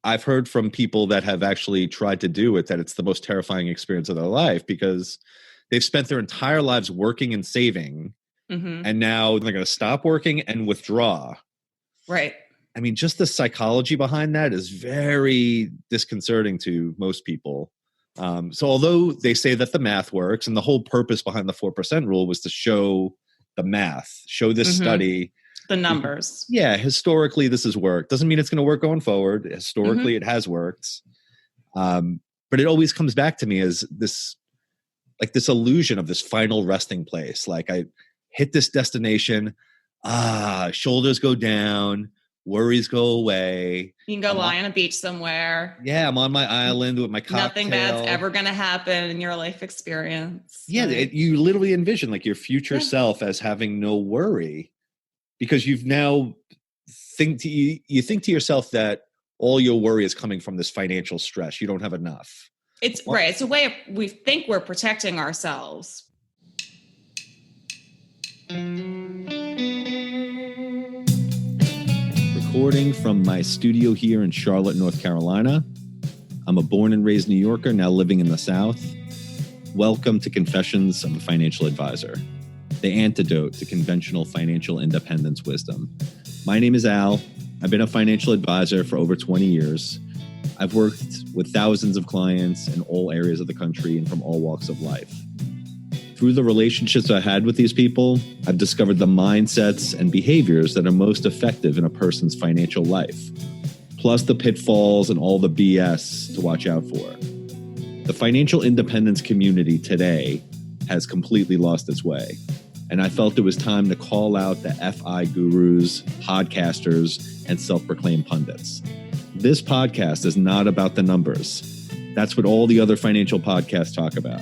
I've heard from people that have actually tried to do it that it's the most terrifying experience of their life because they've spent their entire lives working and saving, and now they're going to stop working and withdraw. Right. I mean, just the psychology behind that is very disconcerting to most people. So although they say that the math works, and the whole purpose behind the 4% rule was to show the math, show this study. The numbers. Yeah, historically this has worked. Doesn't mean it's going to work going forward. Historically it has worked. But it always comes back to me as this illusion of this final resting place. Like I hit this destination, shoulders go down, worries go away. You can go lie on a beach somewhere. Yeah, I'm on my island with my cocktail. Nothing bad's ever going to happen in your life experience. Yeah, you literally envision like your future self as having no worry because you've now think to yourself that all your worry is coming from this financial stress. You don't have enough. It's right. It's a way of, we think we're protecting ourselves. Recording from my studio here in Charlotte, North Carolina. I'm a born and raised New Yorker, now living in the South. Welcome to Confessions of a Financial Advisor, the antidote to conventional financial independence wisdom. My name is Al. I've been a financial advisor for over 20 years. I've worked with thousands of clients in all areas of the country and from all walks of life. Through the relationships I had with these people, I've discovered the mindsets and behaviors that are most effective in a person's financial life, plus the pitfalls and all the BS to watch out for. The financial independence community today has completely lost its way, and I felt it was time to call out the FI gurus, podcasters, and self-proclaimed pundits. This podcast is not about the numbers. That's what all the other financial podcasts talk about.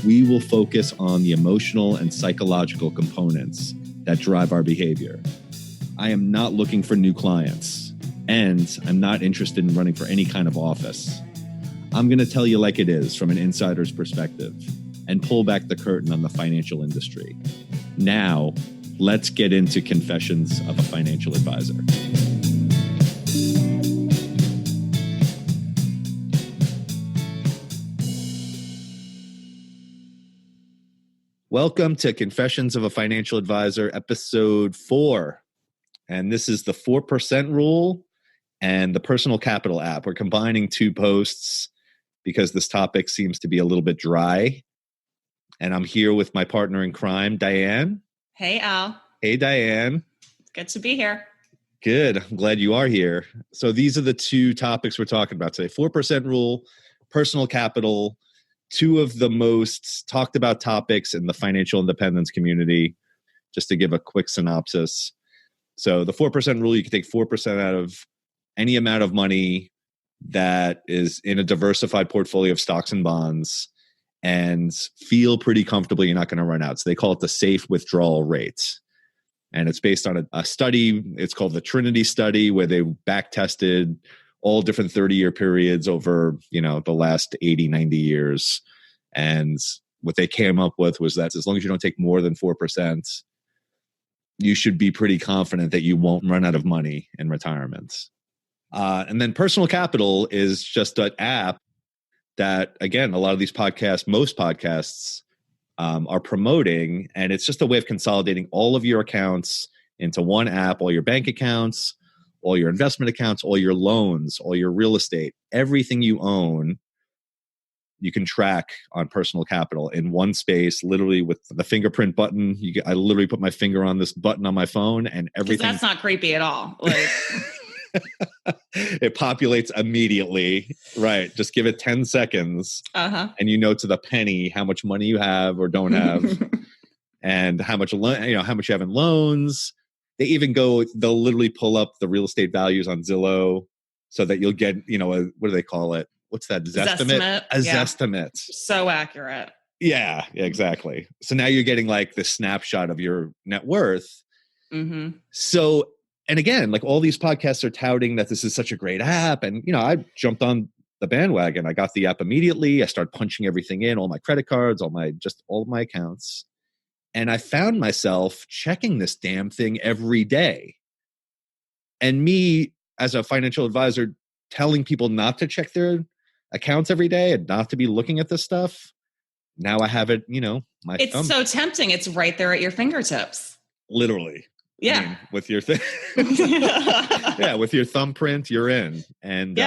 We will focus on the emotional and psychological components that drive our behavior. I am not looking for new clients, and I'm not interested in running for any kind of office. I'm going to tell you like it is from an insider's perspective and pull back the curtain on the financial industry. Now, let's get into Confessions of a Financial Advisor. Welcome to Confessions of a Financial Advisor, episode 4. And this is the 4% rule and the personal capital app. We're combining two posts because this topic seems to be a little bit dry. And I'm here with my partner in crime, Diane. Hey, Al. Hey, Diane. Good to be here. Good. I'm glad you are here. So these are the two topics we're talking about today. 4% rule, personal capital, two of the most talked about topics in the financial independence community. Just to give a quick synopsis. So the 4% rule, you can take 4% out of any amount of money that is in a diversified portfolio of stocks and bonds and feel pretty comfortable you're not going to run out. So they call it the safe withdrawal rate. And it's based on a study. It's called the Trinity study, where they back tested all different 30-year periods over, the last 80, 90 years. And what they came up with was that as long as you don't take more than 4%, you should be pretty confident that you won't run out of money in retirement. And then personal capital is just an app that, again, a lot of these podcasts, most podcasts are promoting. And it's just a way of consolidating all of your accounts into one app, all your bank accounts, all your investment accounts, all your loans, all your real estate, everything you own, you can track on personal capital in one space, literally with the fingerprint button. I literally put my finger on this button on my phone and everything. That's not creepy at all. Like it populates immediately. Right. Just give it 10 seconds and you know to the penny how much money you have or don't have and how much how much you have in loans. They even they'll literally pull up the real estate values on Zillow so that you'll get, what do they call it? What's that? Zestimate? A Zestimate. So accurate. Yeah, exactly. So now you're getting like the snapshot of your net worth. Mm-hmm. So, and again, like all these podcasts are touting that this is such a great app. And, I jumped on the bandwagon. I got the app immediately. I started punching everything in, all my credit cards, all of my accounts. And I found myself checking this damn thing every day. And me, as a financial advisor, telling people not to check their accounts every day and not to be looking at this stuff. Now I have it, my It's thumb. so tempting. It's right there at your fingertips. Literally. Yeah. I mean, with your thing. Yeah, with your thumbprint, you're in. And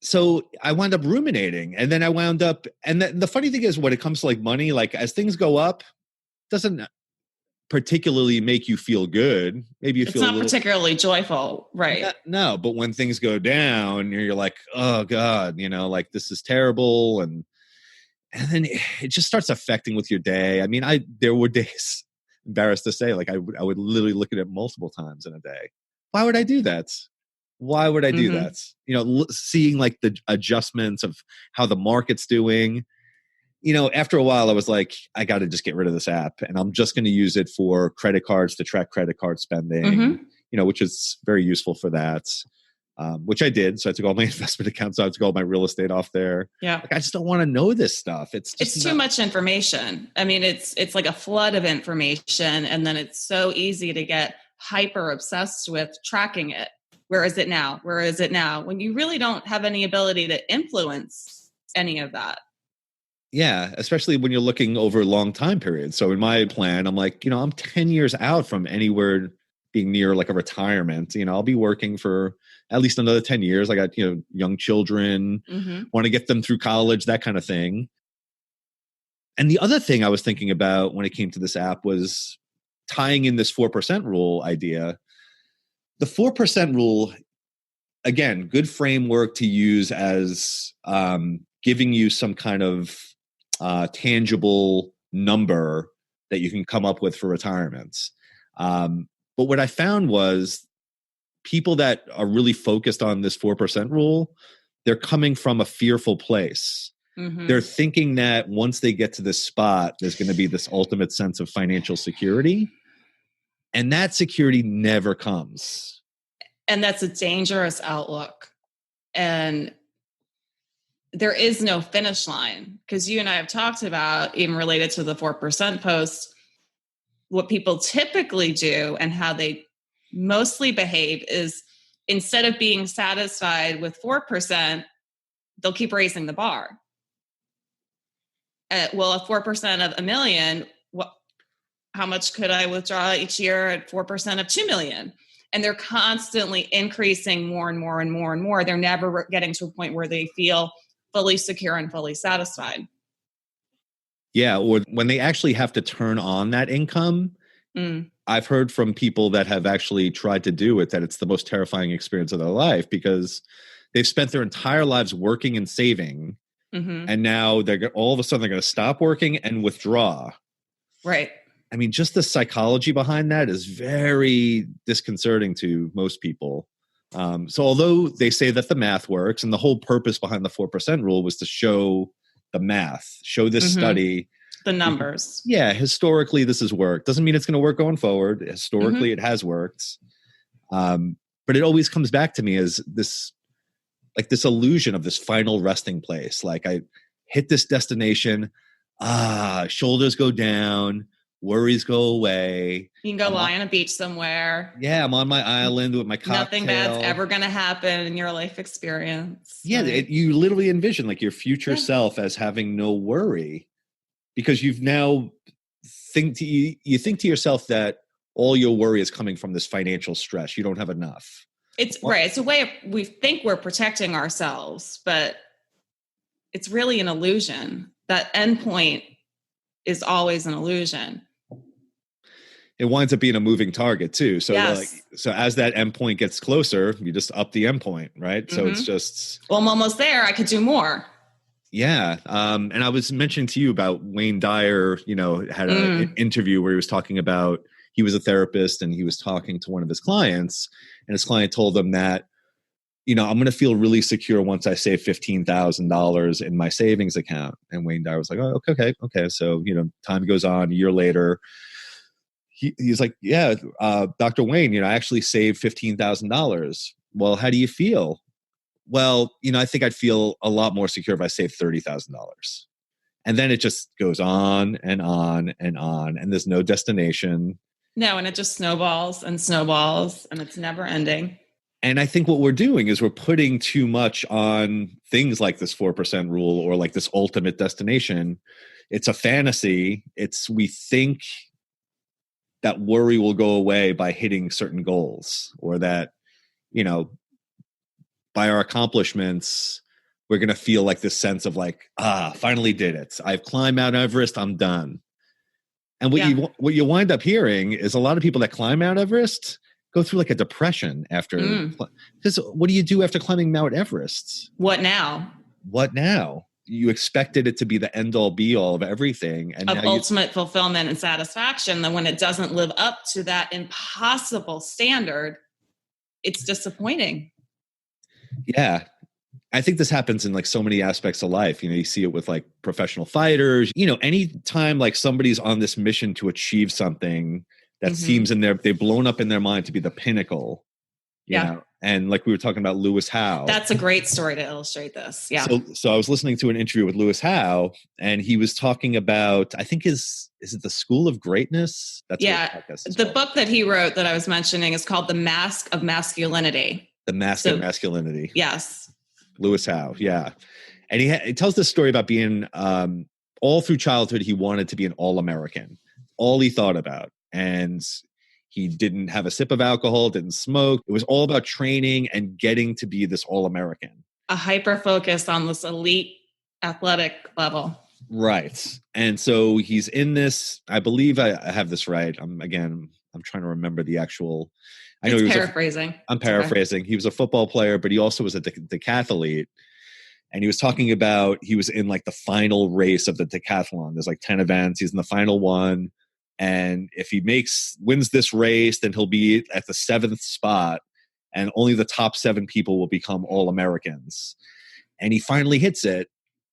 so I wound up ruminating, and then and the funny thing is when it comes to like money, like as things go up, doesn't particularly make you feel good. Maybe it's not particularly joyful, right? No, but when things go down, you're like, oh God, like this is terrible. And then it just starts affecting with your day. I mean, there were days, embarrassed to say, like I would literally look at it multiple times in a day. Why would I do that? Why would I do that? Seeing like the adjustments of how the market's doing. After a while, I was like, I got to just get rid of this app, and I'm just going to use it for credit cards to track credit card spending, which is very useful for that, which I did. So I took all my investment accounts out, I took all my real estate off there. Yeah. Like, I just don't want to know this stuff. It's too much information. I mean, it's like a flood of information, and then it's so easy to get hyper obsessed with tracking it. Where is it now? Where is it now? When you really don't have any ability to influence any of that. Yeah, especially when you're looking over long time periods. So in my plan, I'm like, I'm 10 years out from anywhere being near like a retirement. I'll be working for at least another 10 years. I got, young children, want to get them through college, that kind of thing. And the other thing I was thinking about when it came to this app was tying in this 4% rule idea. The 4% rule, again, good framework to use as giving you some kind of tangible number that you can come up with for retirement. But what I found was people that are really focused on this 4% rule, they're coming from a fearful place. They're thinking that once they get to this spot, there's going to be this ultimate sense of financial security. And that security never comes. And that's a dangerous outlook. And there is no finish line, because you and I have talked about, even related to the 4% post, what people typically do and how they mostly behave is instead of being satisfied with 4%, they'll keep raising the bar. Well, at 4% of $1 million, how much could I withdraw each year at 4% of $2 million? And they're constantly increasing more and more and more and more. They're never getting to a point where they feel fully secure and fully satisfied. Yeah, or when they actually have to turn on that income, I've heard from people that have actually tried to do it that it's the most terrifying experience of their life, because they've spent their entire lives working and saving, and now all of a sudden they're going to stop working and withdraw. Right. I mean, just the psychology behind that is very disconcerting to most people. So although they say that the math works, and the whole purpose behind the 4% rule was to show the math, show this study. The numbers. Yeah, historically this has worked. Doesn't mean it's going to work going forward. Historically it has worked. But it always comes back to me as this illusion of this final resting place. Like I hit this destination, shoulders go down, worries go away. You can go lie on a beach somewhere. Yeah, I'm on my island with my cocktail. Nothing bad's ever going to happen in your life experience. Yeah, you literally envision like your future self as having no worry, because you've now think to yourself that all your worry is coming from this financial stress. You don't have enough. It's right. It's a way of, we think we're protecting ourselves, but it's really an illusion. That endpoint is always an illusion. It winds up being a moving target too. So so as that endpoint gets closer, you just up the endpoint, right? So it's just, well, I'm almost there. I could do more. Yeah. And I was mentioning to you about Wayne Dyer, had an interview where he was talking about, he was a therapist and he was talking to one of his clients, and his client told him that, I'm going to feel really secure once I save $15,000 in my savings account. And Wayne Dyer was like, oh, okay. So, time goes on, a year later, he's like, yeah, Dr. Wayne, I actually saved $15,000. Well, how do you feel? Well, I think I'd feel a lot more secure if I saved $30,000. And then it just goes on and on and on, and there's no destination. No, and it just snowballs and snowballs, and it's never ending. And I think what we're doing is we're putting too much on things like this 4% rule or like this ultimate destination. It's a fantasy. We think that worry will go away by hitting certain goals, or that, by our accomplishments, we're going to feel like this sense of like, finally did it. I've climbed Mount Everest. I'm done. And what you wind up hearing is a lot of people that climb Mount Everest go through like a depression after, because what do you do after climbing Mount Everest? What now? You expected it to be the end all be all of everything. And of ultimate fulfillment and satisfaction. Then when it doesn't live up to that impossible standard, it's disappointing. Yeah. I think this happens in like so many aspects of life. You see it with like professional fighters, anytime like somebody's on this mission to achieve something that seems they've blown up in their mind to be the pinnacle. You know? And like we were talking about Lewis Howe. That's a great story to illustrate this. Yeah. So I was listening to an interview with Lewis Howe, and he was talking about, I think is it The School of Greatness? That's the book that he wrote that I was mentioning is called The Mask of Masculinity. The Mask of Masculinity. Yes. Lewis Howe. Yeah. And he tells this story about being, all through childhood, he wanted to be an All-American. All he thought about. And he didn't have a sip of alcohol, didn't smoke. It was all about training and getting to be this All-American. A hyper focus on this elite athletic level. Right. And so he's in this, I believe I have this right. I'm trying to remember the actual. I know paraphrasing. I'm paraphrasing. Okay. He was a football player, but he also was a decathlete. And he was talking about, he was in like the final race of the decathlon. There's like 10 events. He's in the final one. And if he wins this race, then he'll be at the 7th spot, and only the top 7 people will become All-Americans. And he finally hits it,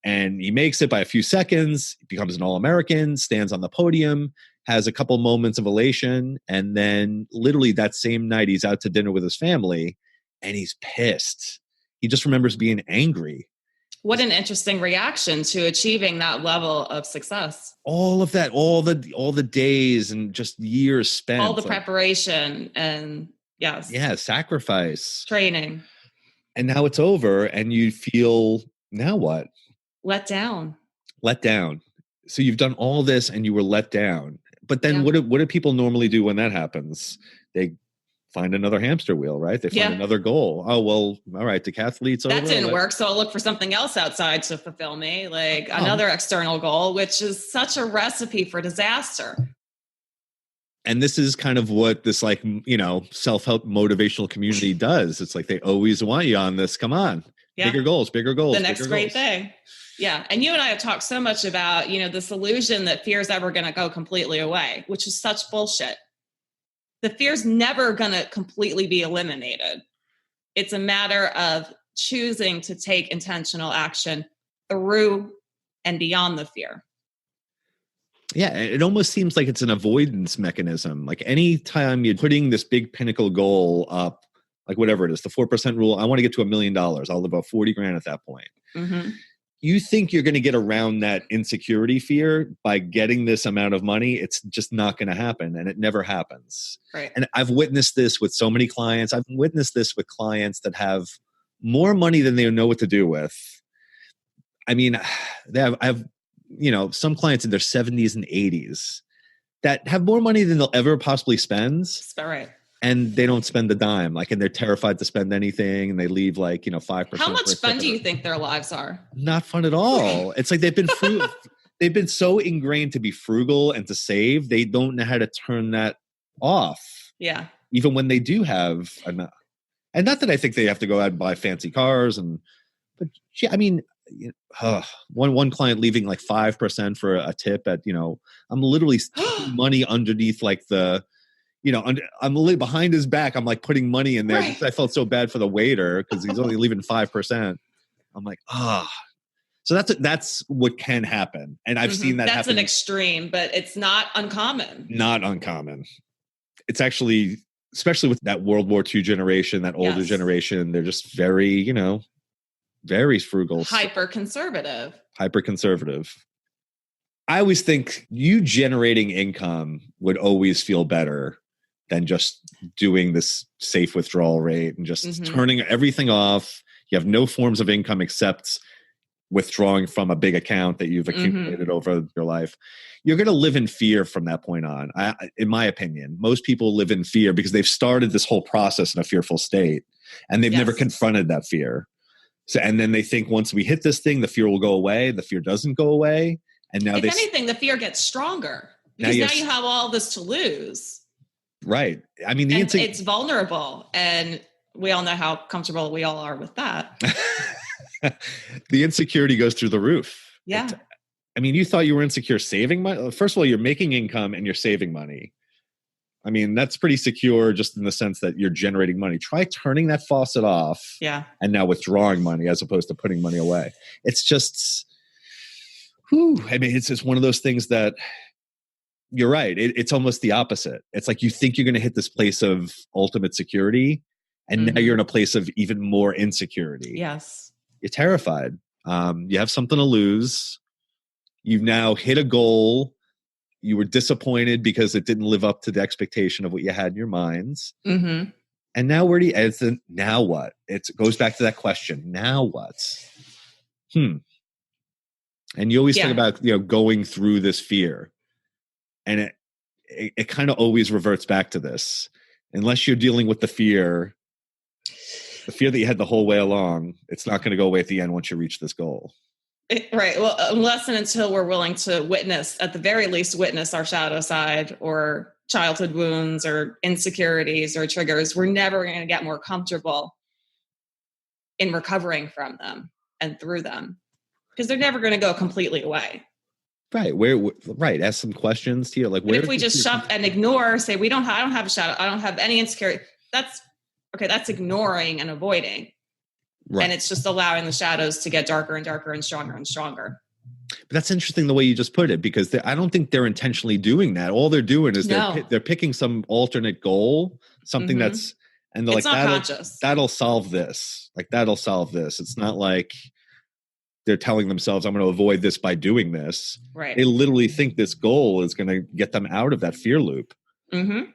and he makes it by a few seconds, becomes an All-American, stands on the podium, has a couple moments of elation, and then literally that same night he's out to dinner with his family, and he's pissed. He just remembers being angry. What an interesting reaction to achieving that level of success. All of that, all the days and just years spent. All the preparation and yes. Yeah, sacrifice. Training. And now it's over, and you feel, now what? Let down. So you've done all this and you were let down. But then what do people normally do when that happens? They find another hamster wheel, right? They find another goal. Oh, well, all right, decathlete's over. That didn't work, so I'll look for something else outside to fulfill me, like another external goal, which is such a recipe for disaster. And this is kind of what this like, self-help motivational community does. It's like they always want you on this. Come on. Yeah. Bigger goals. The next great thing. Yeah. And you and I have talked so much about, this illusion that fear is ever going to go completely away, which is such bullshit. The fear's never going to completely be eliminated. It's a matter of choosing to take intentional action through and beyond the fear. Yeah, it almost seems like it's an avoidance mechanism. Like anytime you're putting this big pinnacle goal up, like whatever it is, the 4% rule, I want to get to $1 million. I'll live about 40 grand at that point. Mm-hmm. You think you're going to get around that insecurity fear by getting this amount of money. It's just not going to happen. And it never happens. Right. And I've witnessed this with so many clients. I've witnessed this with clients that have more money than they know what to do with. I mean, I have some clients in their 70s and 80s that have more money than they'll ever possibly spend. That's right. And they don't spend a dime, and they're terrified to spend anything, and they leave 5%. How much fun do you think their lives are? Not fun at all. It's like they've been so ingrained to be frugal and to save, they don't know how to turn that off. Yeah. Even when they do have enough. And not that I think they have to go out and buy fancy cars, but one client leaving 5% for a tip at, I'm literally taking money underneath I'm behind his back. I'm putting money in there. Right. I felt so bad for the waiter because he's only leaving 5%. I'm like, So that's what can happen. And I've seen that happen. That's an extreme, but it's not uncommon. Not uncommon. It's actually, especially with that World War II generation, that older generation, they're just very, very frugal. Hyper conservative. I always think you generating income would always feel better than just doing this safe withdrawal rate and just turning everything off. You have no forms of income except withdrawing from a big account that you've accumulated over your life. You're going to live in fear from that point on. In my opinion, most people live in fear because they've started this whole process in a fearful state and they've never confronted that fear. So, and then they think once we hit this thing, the fear will go away. The fear doesn't go away. And now if anything, the fear gets stronger because now you have all this to lose. Right. I mean, it's vulnerable, and we all know how comfortable we all are with that. The insecurity goes through the roof. Yeah. I mean, you thought you were insecure saving money. First of all, you're making income and you're saving money. I mean, that's pretty secure just in the sense that you're generating money. Try turning that faucet off. Yeah. And now withdrawing money as opposed to putting money away. It's just, I mean, it's just one of those things that you're right. It's almost the opposite. It's like you think you're going to hit this place of ultimate security, and now you're in a place of even more insecurity. Yes. You're terrified. You have something to lose. You've now hit a goal. You were disappointed because it didn't live up to the expectation of what you had in your minds. And now now what? It goes back to that question. Now what? And you always think about, going through this fear. And it kind of always reverts back to this. Unless you're dealing with the fear that you had the whole way along, it's not going to go away at the end once you reach this goal. Right. Well, unless and until we're willing to at the very least, witness our shadow side or childhood wounds or insecurities or triggers, we're never going to get more comfortable in recovering from them and through them, because they're never going to go completely away. Right. Right. Ask some questions to you. Like, if we just shove and ignore, say, I don't have a shadow, I don't have any insecurity. That's ignoring and avoiding. Right. And it's just allowing the shadows to get darker and darker and stronger and stronger. But that's interesting the way you just put it, because I don't think they're intentionally doing that. All they're doing is they're picking some alternate goal, something that's, and they're that'll solve this. Like, that'll solve this. It's not like they're telling themselves, I'm going to avoid this by doing this. Right. They literally think this goal is going to get them out of that fear loop. And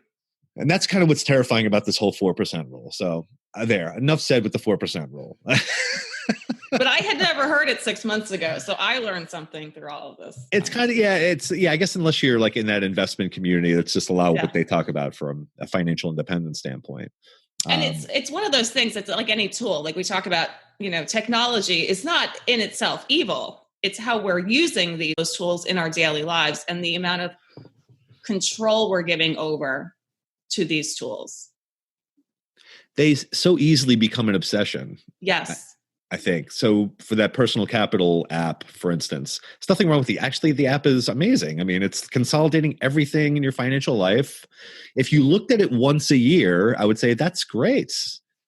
that's kind of what's terrifying about this whole 4% rule. So enough said with the 4% rule. But I had never heard it 6 months ago. So I learned something through all of this. It's kind of, I guess unless you're like in that investment community, that's just what they talk about from a financial independence standpoint. And it's one of those things that's like any tool. Like we talk about, technology is not in itself evil. It's how we're using those tools in our daily lives and the amount of control we're giving over to these tools. They so easily become an obsession. Yes. I think. So for that personal capital app, for instance, there's nothing wrong with the app is amazing. I mean, it's consolidating everything in your financial life. If you looked at it once a year, I would say that's great.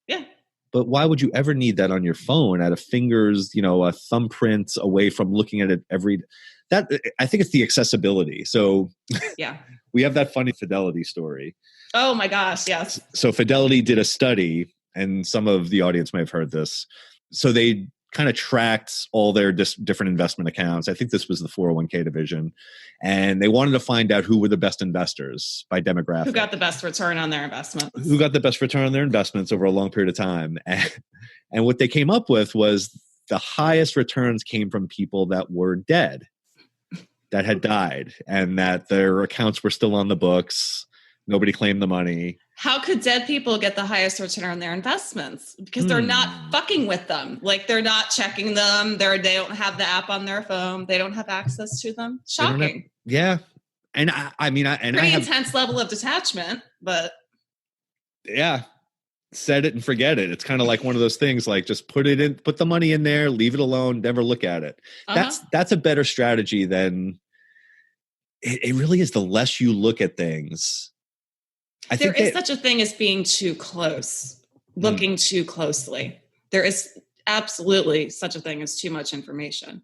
Yeah. But why would you ever need that on your phone at a finger's, a thumbprint away from looking at it I think it's the accessibility. So yeah, we have that funny Fidelity story. Oh my gosh. Yes. So Fidelity did a study, and some of the audience may have heard this. So they kind of tracked all their different investment accounts. I think this was the 401k division. And they wanted to find out who were the best investors by demographic. Who got the best return on their investments. Who got the best return on their investments over a long period of time. And what they came up with was the highest returns came from people that were dead, that had died, and that their accounts were still on the books. Nobody claimed the money. How could dead people get the highest return on their investments? Because they're not fucking with them. Like, they're not checking them. They don't have the app on their phone. They don't have access to them. Shocking. And pretty intense level of detachment, but yeah, set it and forget it. It's kind of like one of those things, like just put the money in there, leave it alone, never look at it. That's a better strategy than it really is. The less you look at things, there is such a thing as being too close, looking too closely. There is absolutely such a thing as too much information.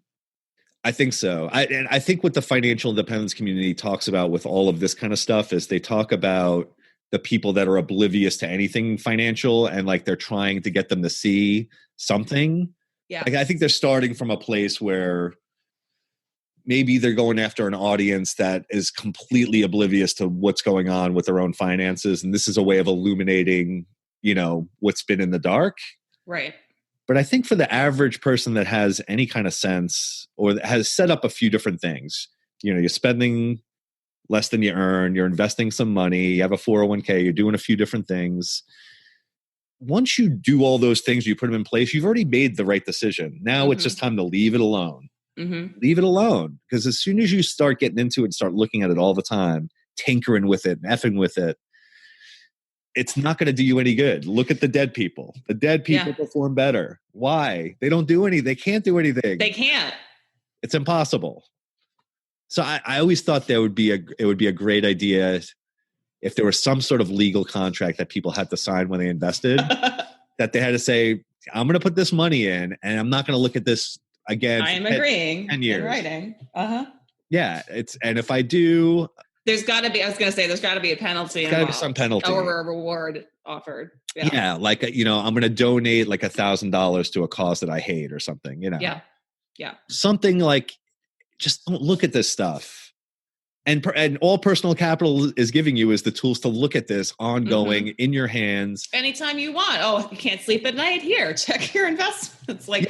I think so. I think what the financial independence community talks about with all of this kind of stuff is they talk about the people that are oblivious to anything financial, and like they're trying to get them to see something. Yeah. Like, I think they're starting from a place where maybe they're going after an audience that is completely oblivious to what's going on with their own finances. And this is a way of illuminating, what's been in the dark. Right. But I think for the average person that has any kind of sense or that has set up a few different things, you're spending less than you earn, you're investing some money, you have a 401k, you're doing a few different things. Once you do all those things, you put them in place, you've already made the right decision. Now it's just time to leave it alone. Leave it alone. Because as soon as you start getting into it and start looking at it all the time, tinkering with it, effing with it, it's not going to do you any good. Look at the dead people. The dead people perform better. Why? They don't do anything. They can't do anything. They can't. It's impossible. So I always thought it would be a great idea if there was some sort of legal contract that people had to sign when they invested, that they had to say, I'm going to put this money in and I'm not going to look at this again. I am agreeing 10 years. in writing. Yeah. And if I do, there's got to be a penalty. There's got to be some penalty. Or a reward offered. Yeah. Like, I'm going to donate like $1,000 to a cause that I hate or something, Yeah. Something like, just don't look at this stuff. And all personal capital is giving you is the tools to look at this ongoing in your hands. Anytime you want. Oh, you can't sleep at night? Here, check your investments. Like,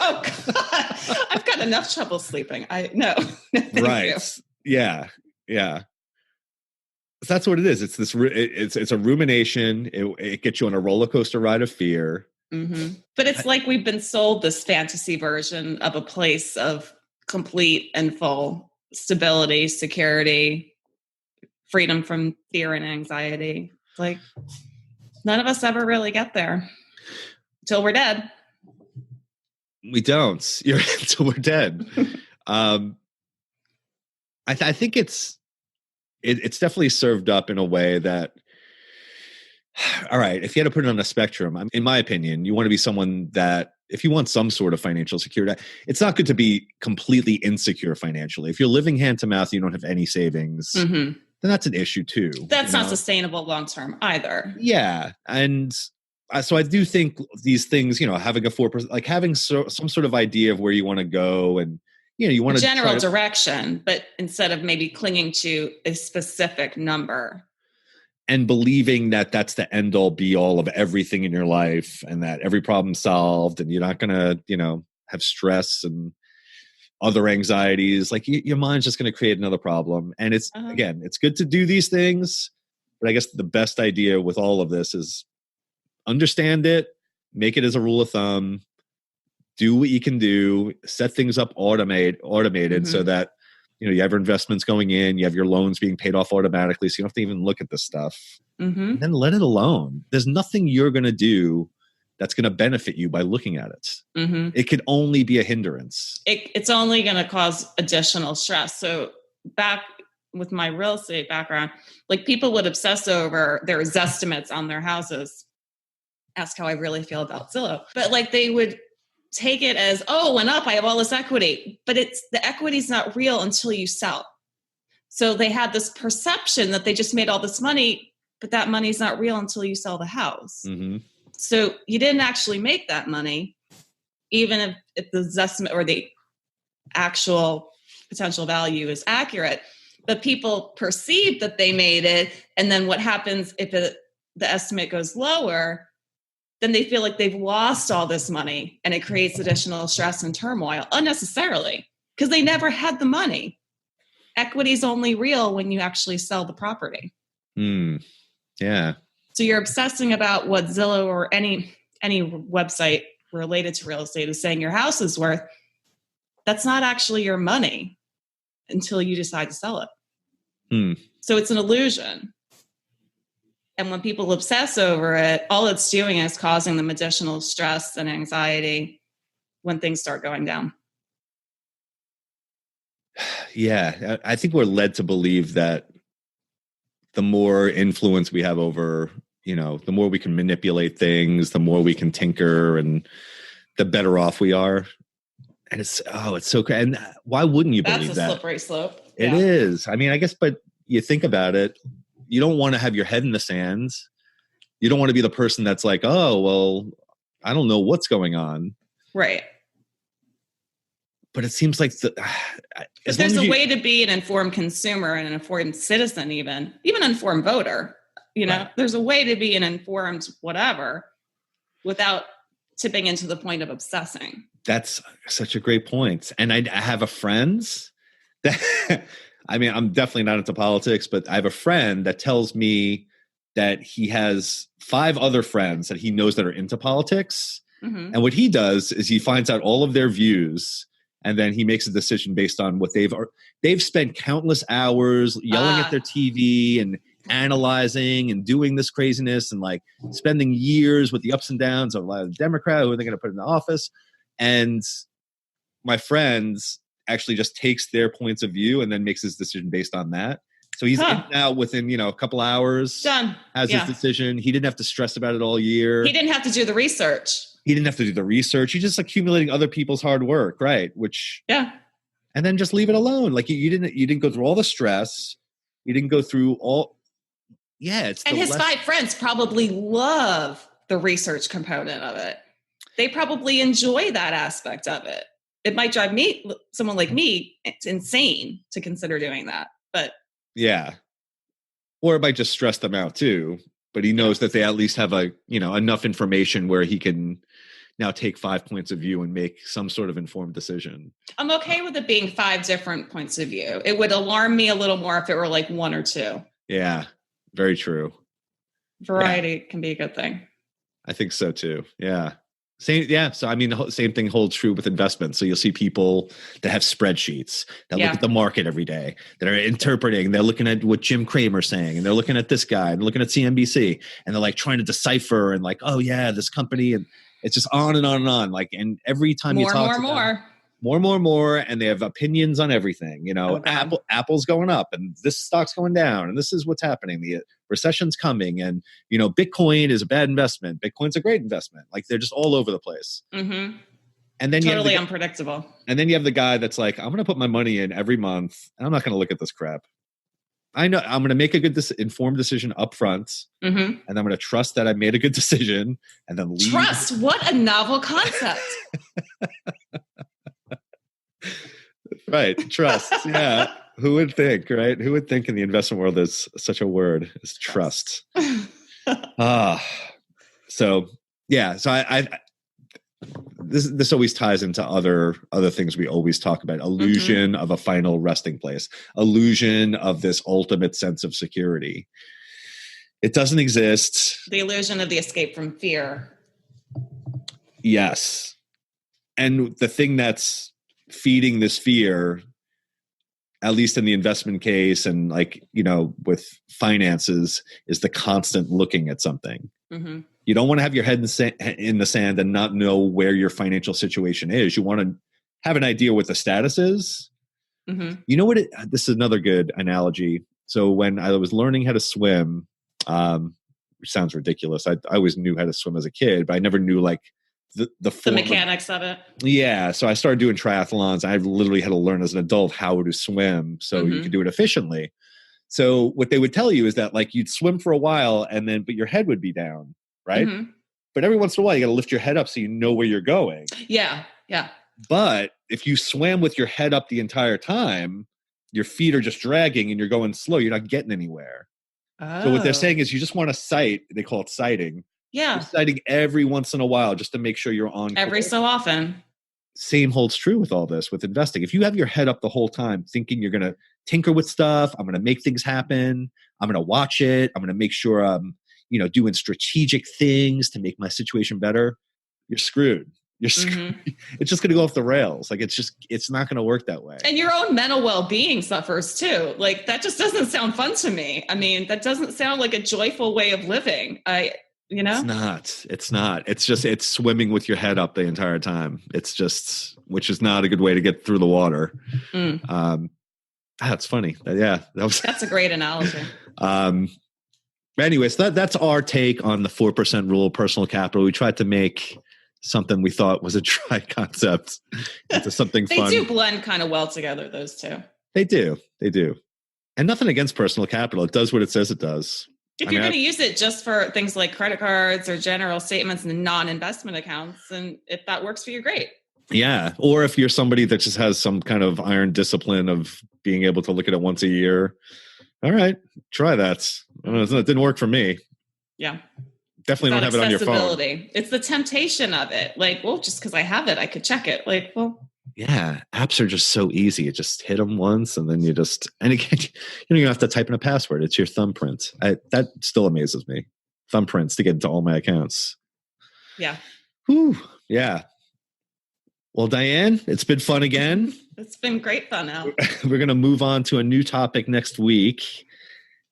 oh God, I've got enough trouble sleeping. No, right. You. Yeah. That's what it is. It's this. It's a rumination. It gets you on a roller coaster ride of fear. But it's like we've been sold this fantasy version of a place of complete and full stability, security, freedom from fear and anxiety. It's like none of us ever really get there until we're dead. We don't. Until we're dead. I think it's definitely served up in a way that, all right, if you had to put it on a spectrum, in my opinion, you want to be someone that, if you want some sort of financial security, it's not good to be completely insecure financially. If you're living hand to mouth, you don't have any savings, then that's an issue too. That's not sustainable long-term either. Yeah. And so I do think these things, having a 4%, like having some sort of idea of where you want to go and, you want to general direction, but instead of maybe clinging to a specific number. And believing that that's the end all be all of everything in your life and that every problem's solved and you're not going to, have stress and other anxieties. Like your mind's just going to create another problem. And it's, again, it's good to do these things, but I guess the best idea with all of this is understand it, make it as a rule of thumb, do what you can do, set things up automated so that, you have your investments going in, you have your loans being paid off automatically. So you don't have to even look at this stuff. And then let it alone. There's nothing you're going to do that's going to benefit you by looking at it. It could only be a hindrance. It's only going to cause additional stress. So back with my real estate background, like people would obsess over their Zestimates on their houses. Ask how I really feel about Zillow. But like they would take it as, oh, went up, I have all this equity. But the equity's not real until you sell. So they had this perception that they just made all this money, but that money's not real until you sell the house. So you didn't actually make that money, even if the estimate or the actual potential value is accurate. But people perceive that they made it. And then what happens if the estimate goes lower? Then they feel like they've lost all this money and it creates additional stress and turmoil unnecessarily because they never had the money. Equity is only real when you actually sell the property. Yeah. So you're obsessing about what Zillow or any website related to real estate is saying your house is worth. That's not actually your money until you decide to sell it. So it's an illusion. And when people obsess over it, all it's doing is causing them additional stress and anxiety when things start going down. Yeah, I think we're led to believe that the more influence we have over, the more we can manipulate things, the more we can tinker, and the better off we are. And it's so crazy. And why wouldn't you believe that? That's a slippery slope. It is. I mean, I guess, but you think about it. You don't want to have your head in the sands. You don't want to be the person that's like, oh, well, I don't know what's going on. Right. but it seems like but there's a way to be an informed consumer and an informed citizen, even an informed voter. Right. There's a way to be an informed whatever without tipping into the point of obsessing. That's such a great point. And I have a friend that, I mean, I'm definitely not into politics, but I have a friend that tells me that he has 5 other friends that he knows that are into politics. Mm-hmm. And what he does is he finds out all of their views, and then he makes a decision based on what they've spent countless hours yelling at their TV and analyzing and doing this craziness and like spending years with the ups and downs of a lot of Democrat who are they going to put in the office. And my friends actually just takes their points of view and then makes his decision based on that. So he's in now within, a couple hours. Done. Has his decision. He didn't have to stress about it all year. He didn't have to do the research. He's just accumulating other people's hard work, right? And then just leave it alone. Like you didn't go through all the stress. You didn't go through all. Yeah, and his 5 friends probably love the research component of it. They probably enjoy that aspect of it. It might drive someone like me, it's insane to consider doing that, but. Yeah. Or it might just stress them out too, but he knows that they at least have enough information where he can now take 5 points of view and make some sort of informed decision. I'm okay with it being 5 different points of view. It would alarm me a little more if it were like 1 or 2. Yeah, very true. Variety can be a good thing. I think so too. Yeah. So I mean, the same thing holds true with investments. So you'll see people that have spreadsheets that look at the market every day, that are interpreting. They're looking at what Jim Cramer's saying, and they're looking at this guy, and looking at CNBC, and they're like trying to decipher and like, oh yeah, this company, and it's just on and on and on. Like, and every time you talk to them, more, and they have opinions on everything. Apple's going up, and this stock's going down, and this is what's happening. The recession's coming, and Bitcoin is a bad investment. Bitcoin's a great investment. Like they're just all over the place. Mm-hmm. And then totally unpredictable. And then you have the guy that's like, I'm going to put my money in every month, and I'm not going to look at this crap. I know I'm going to make a good informed decision up front, and I'm going to trust that I made a good decision, and then leave. Trust? What a novel concept. Right. Trust. Yeah. Who would think, right? Who would think in the investment world there's such a word as trust? So I this always ties into other things we always talk about. Illusion of a final resting place. Illusion of this ultimate sense of security. It doesn't exist. The illusion of the escape from fear. Yes. And the thing that's feeding this fear, at least in the investment case and with finances, is the constant looking at something. Mm-hmm. You don't want to have your head in the sand and not know where your financial situation is. You want to have an idea what the status is. Mm-hmm. You know what? This is another good analogy. So when I was learning how to swim, which sounds ridiculous. I always knew how to swim as a kid, but I never knew the mechanics of it. Yeah. So I started doing triathlons. I literally had to learn as an adult how to swim so you could do it efficiently. So what they would tell you is that you'd swim for a while but your head would be down, right? Mm-hmm. But every once in a while you got to lift your head up so you know where you're going. Yeah. Yeah. But if you swam with your head up the entire time, your feet are just dragging and you're going slow. You're not getting anywhere. Oh. So what they're saying is you just want to sight. They call it sighting. Yeah. You're sighting every once in a while just to make sure you're on. Every so often. Same holds true with all this, with investing. If you have your head up the whole time thinking you're going to tinker with stuff, I'm going to make things happen, I'm going to watch it, I'm going to make sure I'm, doing strategic things to make my situation better, you're screwed. You're screwed. Mm-hmm. It's just going to go off the rails. It's not going to work that way. And your own mental well-being suffers too. That just doesn't sound fun to me. I mean, that doesn't sound like a joyful way of living. It's not. It's swimming with your head up the entire time. Which is not a good way to get through the water. That's funny. Yeah. That's a great analogy. Anyways, that's our take on the 4% rule of personal capital. We tried to make something we thought was a dry concept into something fun. They do blend kind of well together, those two. They do. And nothing against personal capital. It does what it says it does. If you're going to use it just for things like credit cards or general statements and non-investment accounts, and if that works for you, great. Yeah. Or if you're somebody that just has some kind of iron discipline of being able to look at it once a year, all right, try that. It didn't work for me. Yeah. Definitely don't have it on your phone. It's the temptation of it. Like, well, just because I have it, I could check it. Like, well. Yeah. Apps are just so easy. You just hit them once and then and again, you don't even have to type in a password. It's your thumbprint. That still amazes me. Thumbprints to get into all my accounts. Yeah. Whew. Yeah. Well, Diane, it's been fun again. It's been great fun, Al. We're going to move on to a new topic next week.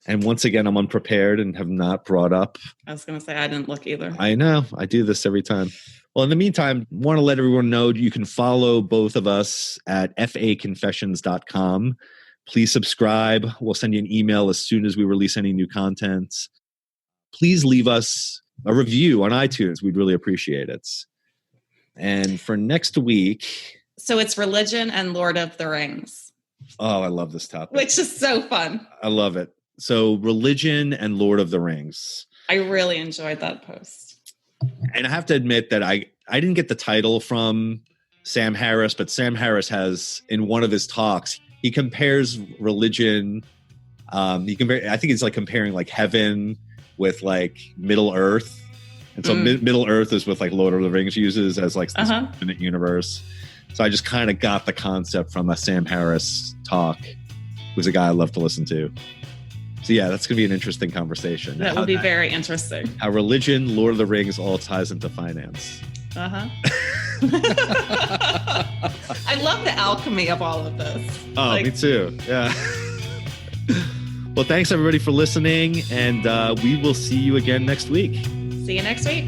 And once again, I'm unprepared and have not brought up. I was going to say I didn't look either. I know. I do this every time. Well, in the meantime, want to let everyone know you can follow both of us at faconfessions.com. Please subscribe. We'll send you an email as soon as we release any new content. Please leave us a review on iTunes. We'd really appreciate it. And for next week... So it's religion and Lord of the Rings. Oh, I love this topic. Which is so fun. I love it. So religion and Lord of the Rings. I really enjoyed that post. And I have to admit that I didn't get the title from Sam Harris, but Sam Harris has, in one of his talks, he compares religion. I think it's like comparing like heaven with like Middle Earth. And so Middle Earth is with like Lord of the Rings uses as like this infinite universe. So I just kind of got the concept from a Sam Harris talk, who's a guy I love to listen to. So yeah, that's going to be an interesting conversation. That will be very interesting. How religion, Lord of the Rings all ties into finance. I love the alchemy of all of this. Oh, me too. Yeah. Well, thanks everybody for listening, and we will see you again next week. See you next week.